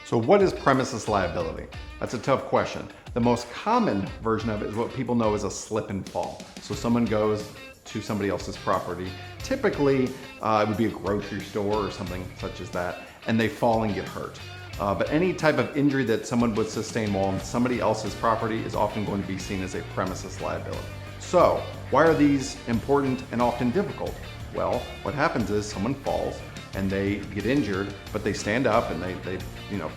So what is premises liability? That's a tough question. The most common version of it is what people know as a slip and fall. So someone goes to somebody else's property. Typically, it would be a grocery store or something such as that, and they fall and get hurt. But any type of injury that someone would sustain while on somebody else's property is often going to be seen as a premises liability. So, why are these important and often difficult? Well, what happens is someone falls and they get injured, but they stand up and they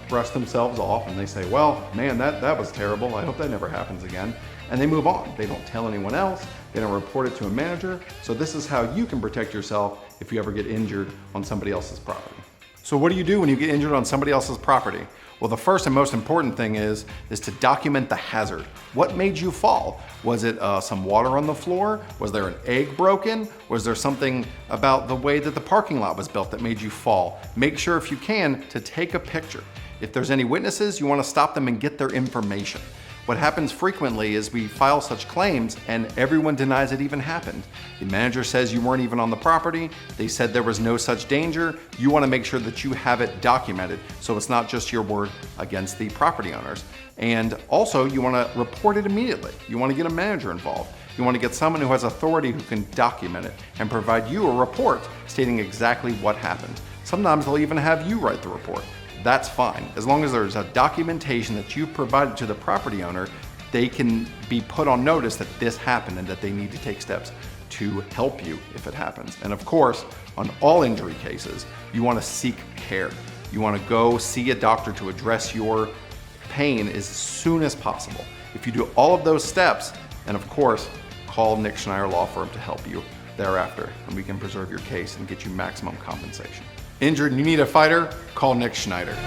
brush themselves off and they say, well, man, that was terrible. I hope that never happens again. And they move on. They don't tell anyone else. They don't report it to a manager. So this is how you can protect yourself if you ever get injured on somebody else's property. So what do you do when you get injured on somebody else's property? Well, the first and most important thing is to document the hazard. What made you fall? Was it some water on the floor? Was there an egg broken? Was there something about the way that the parking lot was built that made you fall? Make sure, if you can, to take a picture. If there's any witnesses, you want to stop them and get their information. What happens frequently is we file such claims and everyone denies it even happened. The manager says you weren't even on the property. They said there was no such danger. You want to make sure that you have it documented so it's not just your word against the property owners. And also you want to report it immediately. You want to get a manager involved. You want to get someone who has authority who can document it and provide you a report stating exactly what happened. Sometimes they'll even have you write the report. That's fine. As long as there's a documentation that you've provided to the property owner, they can be put on notice that this happened and that they need to take steps to help you if it happens. And of course, on all injury cases, you want to seek care. You want to go see a doctor to address your pain as soon as possible. If you do all of those steps, and of course, call Nick Schnyder Law Firm to help you thereafter, and we can preserve your case and get you maximum compensation. Injured and you need a fighter? Call Nick Schnyder.